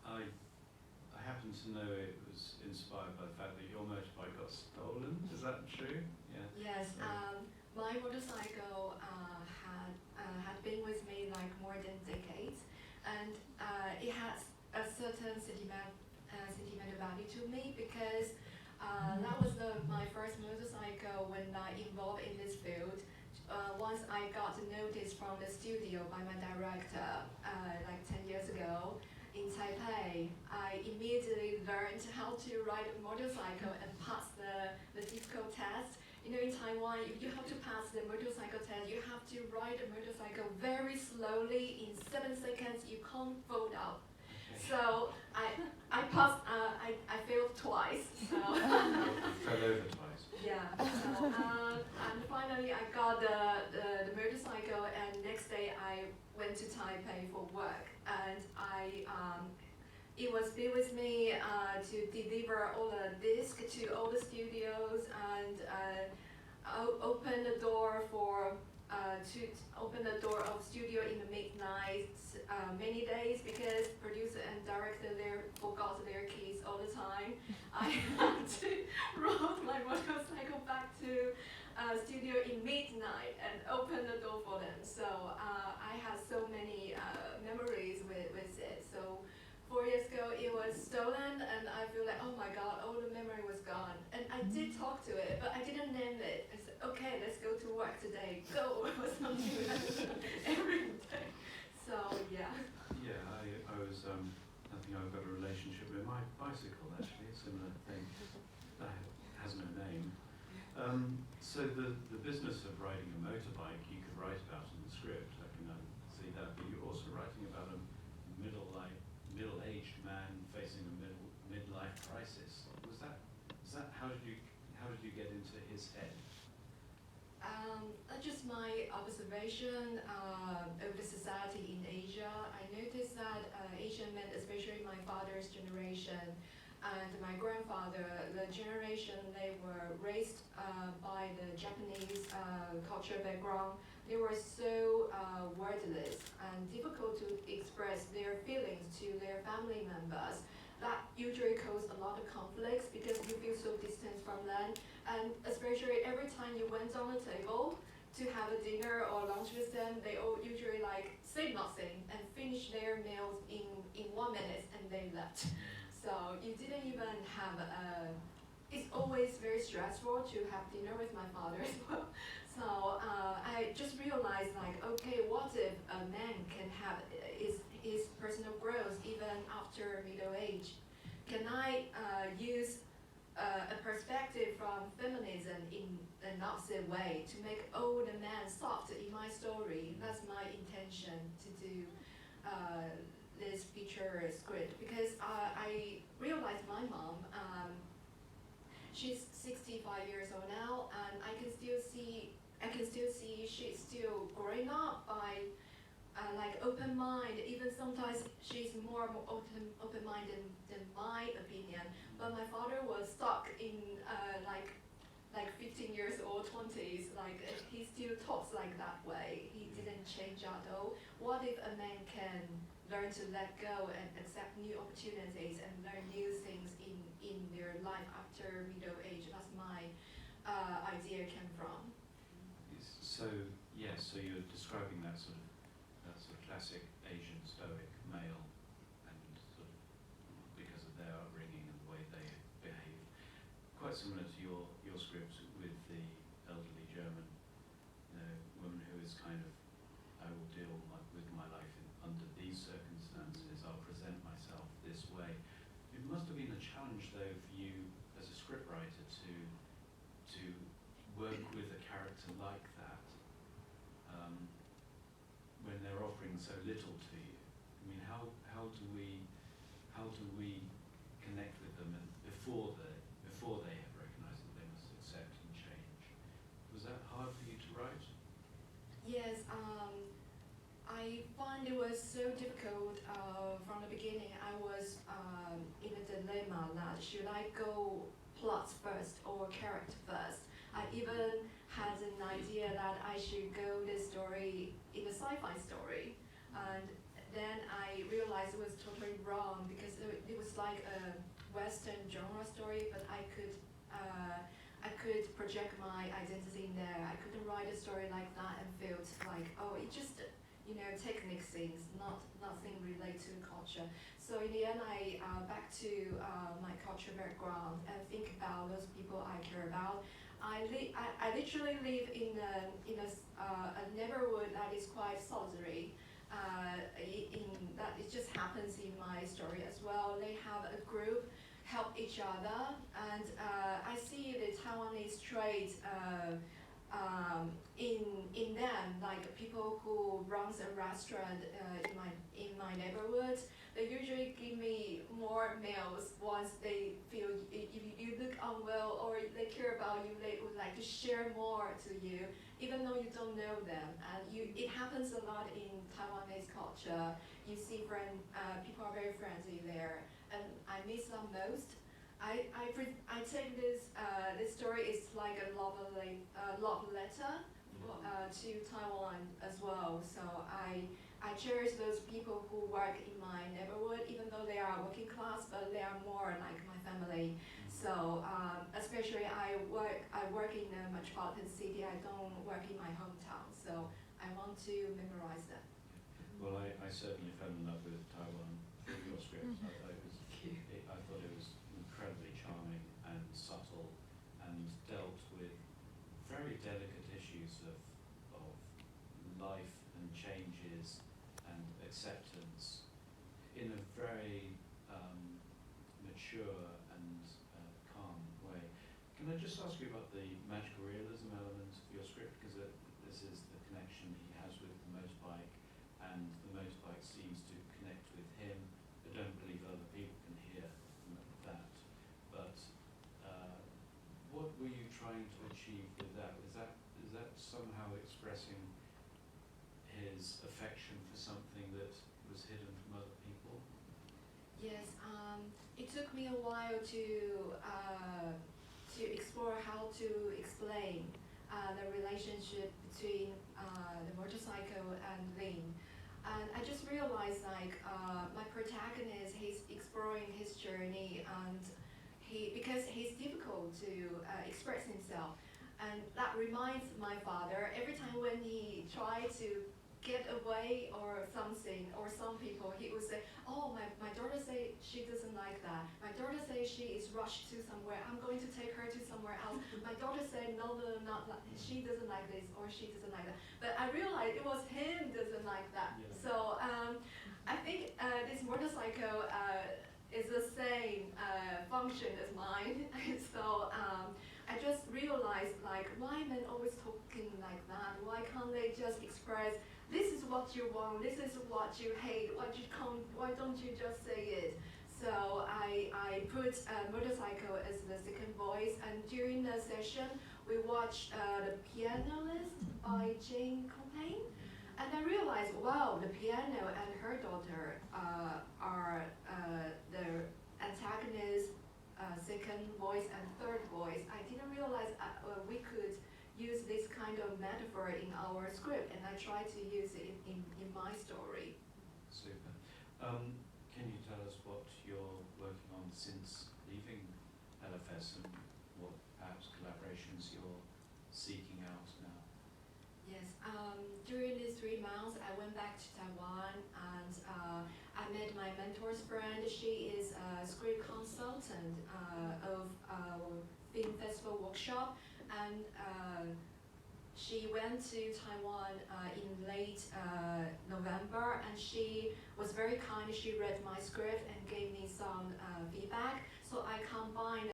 I happen to know it was inspired by the fact that your motorbike got stolen. Is that true? Yeah. Yes. My motorcycle had been with me like more than decades, and it has a certain sentimental value to me because that was my first motorcycle when I involved in this field. Once I got a notice from the studio by my director, like 10 years ago in Taipei, I immediately learned how to ride a motorcycle and passed the difficult test. You know, in Taiwan, if you have to pass the motorcycle test, you have to ride a motorcycle very slowly in 7 seconds. You can't fold out. So I passed. I failed twice. So fell over twice. Yeah. So and finally I got the motorcycle, and next day I went to Taipei for work, and it was be with me to deliver all the discs to all the studios and open the door of studio in the midnight many days because producer and director there forgot their keys all the time. I had to ride my motorcycle back to studio in midnight and open the door for them. So I had so many memories with it. So 4 years ago it was stolen, and I feel like, oh my god, all the memory was gone. And I did talk to it, but I didn't name it. I said, okay, let's go to work today. Go or something like that every day. So yeah. Yeah, I was. I think I've got a relationship with my bicycle actually, a similar thing. That has no name. So the business of riding a motorbike you could write about in the script. I can see that, but you're also writing about a middle-aged man facing a midlife crisis. Is that how did you get into his head? Just my observation of the society in Asia. I noticed that Asian men, especially my father's generation and my grandfather, the generation they were raised by the Japanese culture background, they were so wordless and difficult to express their feelings to their family members. That usually causes a lot of conflicts because you feel so distant from them, and especially every time you went on the table to have a dinner or lunch with them, they all usually like say nothing and finish their meals in 1 minute and they left. So you didn't even have it's always very stressful to have dinner with my father as well. So I just realized like, okay, what if a man can have his personal growth even after middle age? Can I use a perspective from feminism in an opposite way to make older men soft in my story? That's my intention to do this feature script because I realized my mom, she's 65 years old now, and I can still see she's still growing up by like open mind. Even sometimes she's more open minded than my opinion. But my father was stuck in like 15 years old, 20s. Like he still talks like that way. He didn't change at all. What if a man can learn to let go and accept new opportunities and learn new things in their life after middle age? That's my idea came from. So yes, so you're describing that sort of classic Asian stoic male, and sort of because of their upbringing and the way they behave, quite similar to your script with the elderly German woman who is kind of, I will deal with my life under these circumstances. I'll present myself this way. It must have been a challenge though for you as a scriptwriter to work with a character like that. When they're offering so little to you. I mean, how do we connect with them and before they have recognised that they must accept and change? Was that hard for you to write? Yes, I find it was so difficult from the beginning. I was in a dilemma that should I go plot first or character first. I even had an idea that I should go this story in a sci-fi story, and then I realized realized it was totally wrong because it was like a Western genre story, but I could project my identity in there. I couldn't write a story like that and feel like, oh, it just, technique things, nothing related to culture. So in the end, I back to my culture background and think about those people I care about. I literally live in a neighborhood that is quite solitary. It just happens in my story as well. They have a group, help each other, and I see the Taiwanese trait in them, like people who runs a restaurant in my neighborhood. They usually give me more meals once they feel if you look unwell or they care about you, they would like to share more to you, even though you don't know them. And it happens a lot in Taiwanese culture. You see people are very friendly there, and I miss them most. I take this story is like a love letter to Taiwan as well. So I cherish those people who work in my neighborhood, even though they are working class, but they are more like my family. So especially I work in a metropolitan city. I don't work in my hometown. So I want to memorize them. Well, I certainly fell in love with Taiwan through your script. I thought it was incredibly charming and subtle and dealt with very delicate issues of life and changes and acceptance in a very mature and calm way. Can I just ask you about the magical realism element of your script? Because this is the connection he has with the motorbike, and the motorbike seems to connect with him. I don't believe other people can hear that. But what were you trying to achieve with that? Is that somehow expressing his affection for something that was hidden from other people? Yes, it took me a while to explore how to explain the relationship between the motorcycle and Lin. And I just realized my protagonist, he's exploring his journey, and because he's difficult to express himself. And that reminds my father, every time when he tried to get away or something, or some people, he would say, oh, my daughter say she doesn't like that. My daughter say she is rushed to somewhere. I'm going to take her to somewhere else. My daughter said, no, not like, she doesn't like this, or she doesn't like that. But I realized it was him doesn't like that. Yeah. So I think this motorcycle is the same function as mine. So I just realized, why men always talking like that? Why can't they just express, this is what you want, this is what you hate, why don't you just say it? So I put motorcycle as the second voice, and during the session, we watched The Pianist by Jane Campion. And I realized, wow, the piano and her daughter are the antagonist, second voice and third voice. I didn't realize we could use this kind of metaphor in our script, and I tried to use it in my story. Super. Can you tell us what you're working on since leaving LFS, and what perhaps collaborations you're seeking out now? Yes, during these 3 months, I went back to Taiwan, and I met my mentor's friend. She is a script consultant of film festival workshop, and she went to Taiwan in late November, and she was very kind. She read my script and gave me some feedback. So I combined